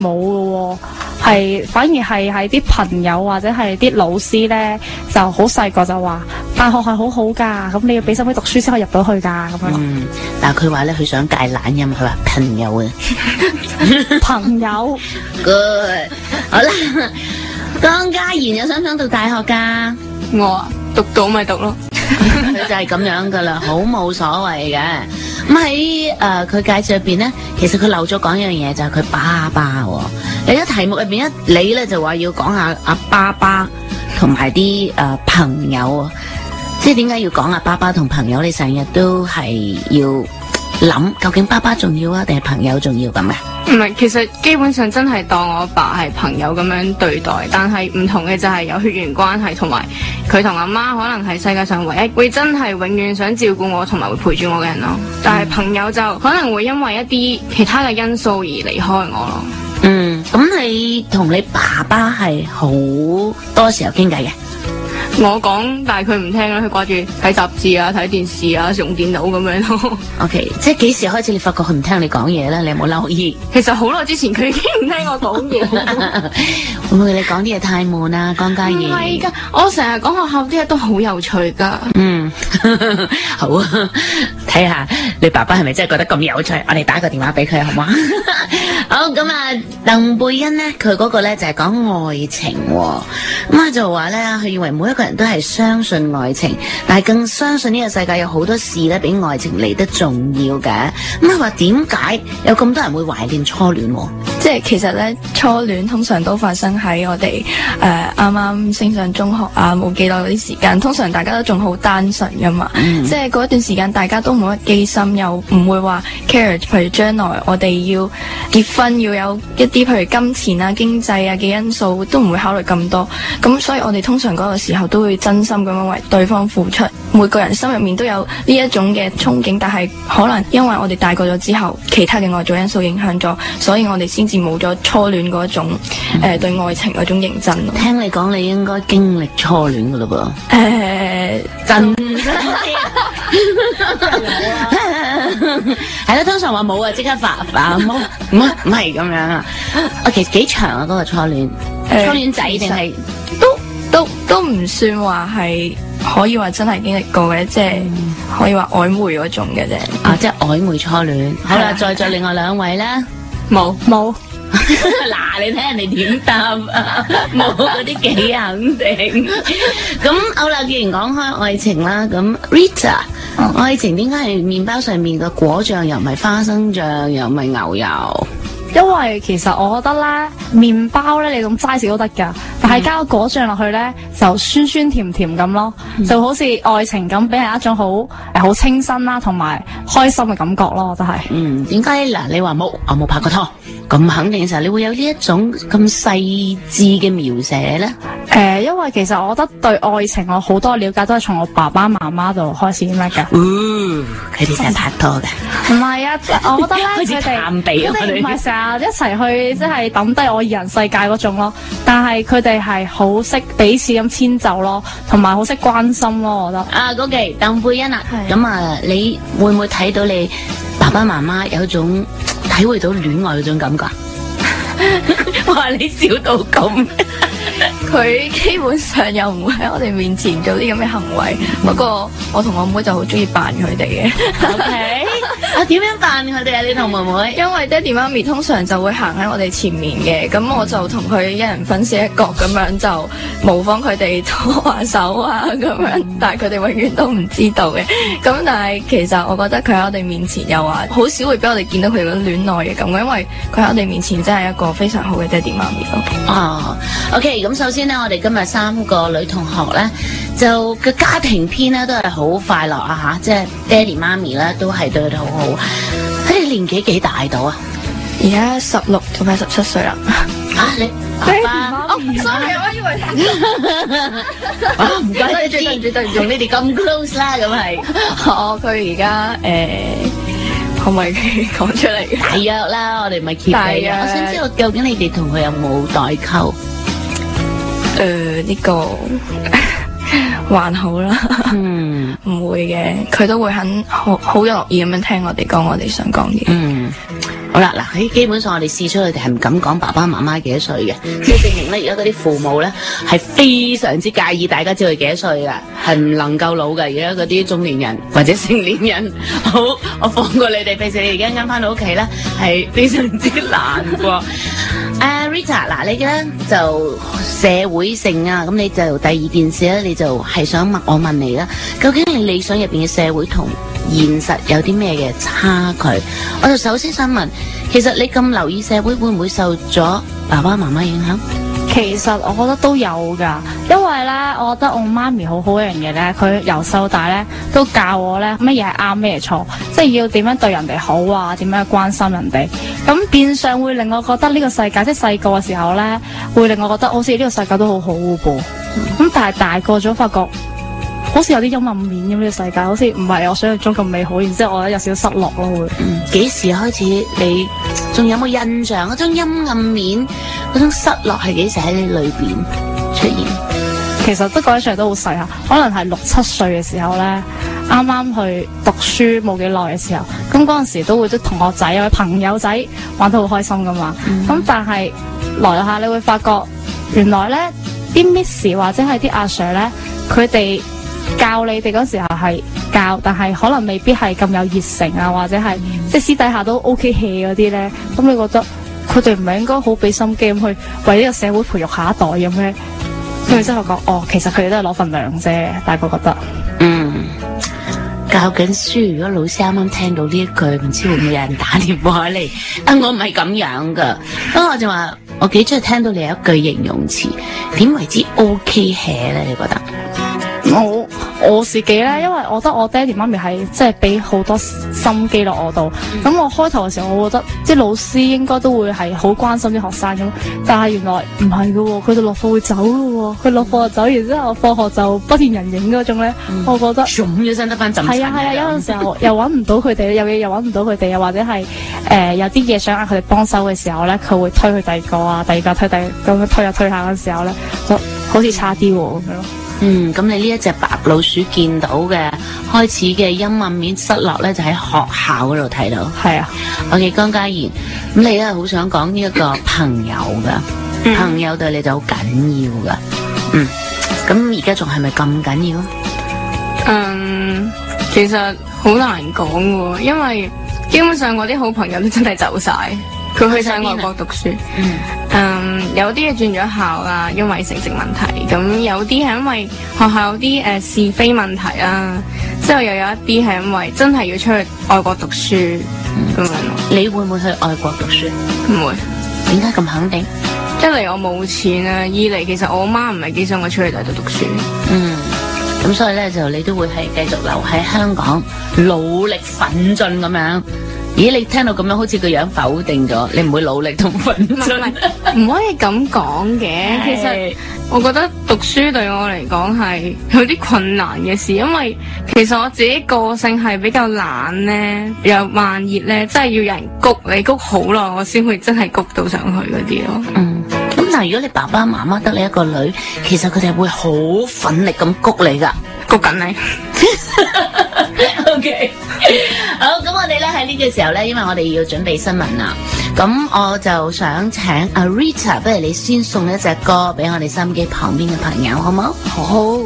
冇嘅喎，反而係啲朋友或者係啲老師咧，就好細個就話大學係好好㗎，咁你要俾心機讀書先可以入到去㗎咁樣。但係佢話咧，佢想戒懶音，佢話朋友啊，朋友 good 好啦。江嘉賢又想唔想讀大學㗎？我啊，讀到咪讀咯。佢就係咁樣噶啦，好冇所謂嘅。咁喺佢介紹入邊咧，其實佢漏咗講一樣嘢，就係佢爸爸喎。你喺題目入邊你咧就話要講下阿爸爸同埋啲朋友啊，即係點解要講阿爸爸同朋友？你成日都係要諗究竟爸爸重要啊，定係朋友重要咁嘅？唔係，其實基本上真係當我阿爸係朋友咁樣對待，但係唔同嘅就係有血緣關係，同埋佢同阿媽可能係世界上唯一會真係永遠想照顧我同埋會陪住我嘅人咯。但係朋友就可能會因為一啲其他嘅因素而離開我咯。咁你同你爸爸係好多時候傾偈嘅？我講，但係佢唔聽啦，佢掛住睇雜誌啊、睇電視啊、用電腦咁樣咯。OK， 即係幾時開始你發覺佢唔聽你講嘢咧？你有冇留意？其實好耐之前佢已經唔聽我講嘢。會唔會你講啲嘢太悶啊？江嘉賢？唔係㗎，我成日講學校啲嘢都好有趣㗎。好啊，睇下你爸爸係咪真係覺得咁有趣？我哋打個電話俾佢好唔好？好，咁啊，鄧貝欣咧，佢嗰個咧就係講愛情喎。咁就話咧，佢認為每一個人都係相信愛情，但係更相信呢個世界有好多事咧比愛情嚟得重要嘅。咁佢話點解有咁多人會懷念初戀？即係其實咧，初戀通常都發生喺我哋啱啱升上中學啊，冇幾耐嗰啲時間。通常大家都仲好單純噶嘛，即係嗰一段時間大家都冇乜機心，又唔會話 care，譬如將來我哋要結婚要有一啲譬如金錢啊、經濟啊嘅因素，都唔會考慮咁多。咁所以我哋通常嗰個時候都會真心咁樣為對方付出。每個人心入面都有呢一種嘅憧憬，但係可能因為我哋大個咗之後，其他嘅外在因素影響咗，所以我哋先至冇咗初戀嗰種對愛情嗰種認真咯。聽你講，你應該經歷初戀噶咯噃？真係啦，通常話冇啊，即刻發冇，唔係咁樣啊。其實幾長啊嗰個初戀？初戀仔定係都唔算話係可以話真係經歷過嘅，即係可以話曖昧嗰種嘅啫。即係曖昧初戀。好啦，再另外兩位咧，冇。嗱，你睇人哋點答啊？冇嗰啲幾肯定。咁好啦，既然講開愛情啦，咁 Rita，愛情點解係麵包上面嘅果醬又唔係花生醬，又唔係牛油？因為其實我覺得咧，麵包咧你咁齋食都得㗎，但係加個果醬落去咧，就酸酸甜甜咁咯，就好似愛情咁，俾人一種好清新啦，同埋開心嘅感覺咯，我覺得係。點解嗱？你話我冇拍過拖，咁肯定嘅時候，你會有呢一種咁細緻嘅描寫咧？因為其實我覺得對愛情我好多了解都係從我爸爸媽媽度開始咩㗎。佢哋成日拍拖嘅。唔係啊，我覺得咧開始探鼻啊！佢哋唔係成日一齊去即係抌低我二人世界嗰種咯，但係佢哋係好識彼此咁遷就咯，同埋好識關心咯，我覺得。嗰期鄧貝欣啊，咁啊，你會唔會睇到你爸爸媽媽有一種體會到戀愛嗰種感覺？哇！你笑到咁。佢基本上又唔會喺我哋面前做啲咁嘅行為，不過我同我妹就好中意扮佢哋嘅。OK，點樣扮佢哋啊？你同妹妹？因為爹哋媽咪通常就會行喺我哋前面嘅，咁我就同佢一人分飾一角咁樣，就模仿佢哋拖下手啊咁樣，但係佢哋永遠都唔知道嘅。咁但係其實我覺得佢喺我哋面前又話好少會俾我哋見到佢嗰種戀愛嘅感覺，因為佢喺我哋面前真係一個非常好嘅爹哋媽咪咯。OK，咁首先呢，我哋今日3個女同學咧，就嘅家庭篇咧都係好快樂啊吓，即係爹哋媽咪咧都係對佢哋好好。佢哋年紀幾大到啊？而家16同埋17歲啦。你爸爸sorry， 我以為唔該你對唔住，你哋咁 close 啦，咁係。佢而家可唔可以講出嚟嘅？大約啦，我哋咪 keep 大約。我想知道究竟你哋同佢有冇代溝？呢個還好啦，唔會嘅，佢都會好有樂意咁樣聽我哋講我哋想講嘢。好啦，嗱喺基本上我哋試出佢哋係唔敢講爸爸媽媽幾多歲嘅，即係證明咧而家嗰啲父母咧係非常之介意大家知道佢幾多歲㗎，係唔能夠老㗎。而家嗰啲中年人或者成年人，好，我放過你哋，費事你而家啱翻到屋企咧係非常之難過。Rita， 嗱你咧就社會性啊，咁你就第二件事咧，你就係想我問你啦，究竟你理想入邊嘅社會同現實有啲咩嘅差距？我就首先想問，其實你咁留意社會，會唔會受咗爸爸媽媽影響？其實我覺得都有㗎，因為咧，我覺得我媽咪好好一樣嘢咧，佢由細到大咧都教我咧乜嘢係啱，乜嘢錯，即係要點樣對人哋好啊，點樣關心人哋。咁變相會令我覺得呢個世界，即係細個嘅時候咧，會令我覺得好似呢個世界都好好嘅噃。咁但係大個咗，發覺好似有啲陰暗面咁，呢個世界好似唔係我想象中咁美好，然之後我咧有少少失落咯會。幾時開始你仲有冇印象嗰種陰暗面、嗰種失落係幾時喺你裏邊出現？其實都講起上嚟都好細下，可能係6、7歲嘅時候咧，啱啱去讀書冇幾耐嘅時候，咁嗰陣時都會啲同學仔啊、朋友仔玩得好開心噶嘛。咁但係來下你會發覺，原來咧啲 Miss 或者係啲阿 Sir 咧，佢哋教你哋嗰時候係教，但係可能未必係咁有熱誠啊，或者係即係私底下都 OK hea 嗰啲咧。咁你覺得佢哋唔係應該好俾心機咁去為呢個社會培育下一代咁咩？跟住之後講，哦，其實佢哋都係攞份糧啫。大個覺得，教緊書，如果老師啱啱聽到呢一句，唔知會唔會有人打電話嚟？我唔係咁樣噶，不過我就話我幾中意聽到你有一句形容詞，點為之 OK hea 咧？你覺得？我自己咧，因為我覺得我爹哋媽咪係即係俾好多心機落我度。咁我開頭嘅時候，我覺得即係老師應該都會係好關心啲學生咁，但係原來唔係嘅喎，佢哋落課會走嘅喎，佢落課就走，然之後放學就不見人影嗰種咧，我覺得腫咗身得翻陣。係啊，有陣時候又揾唔到佢哋，有嘢又揾唔到佢哋，又或者係有啲嘢想嗌佢哋幫手嘅時候咧，佢會推去第二個啊，第二個推咁樣推下嘅時候咧，就好似差啲喎咁樣咯。咁你呢一隻白老鼠見到嘅開始嘅陰暗面失落咧，就喺學校嗰度睇到。係啊，OK，江嘉賢，咁你咧好想講呢一個朋友噶，朋友對你就好緊要噶。咁而家仲係咪咁緊要？其實好難講喎，因為基本上我啲好朋友都真係走晒，佢去晒外國讀書。有啲係轉咗校啦，因為成績問題。咁有啲係因為學校有啲是非問題啦，之後又有一啲係因為真係要出去外國讀書咁樣咯。你會唔會去外國讀書？唔會。點解咁肯定？一嚟我冇錢啊，二嚟其實我媽唔係幾想我出去第度讀書。咁所以咧就你都會係繼續留喺香港，努力奮進咁樣。咦，你聽到咁樣好似個樣否定咗，你唔會努力同奮進？唔可以咁講嘅。其實我覺得讀書對我嚟講係有啲困難嘅事，因為其實我自己個性係比較懶咧，又慢熱咧，真係要有人谷你谷好耐，我先會真係谷到上去嗰啲咯。咁但係如果你爸爸媽媽得你一個女，其實佢哋會好奮力咁谷你噶，谷緊你。OK， 好，咁我哋咧喺呢個時候咧，因為我哋要準備新聞啦，咁我就想請阿 Rita，不如你先送一隻歌俾我哋收音機旁邊嘅朋友，好冇？好。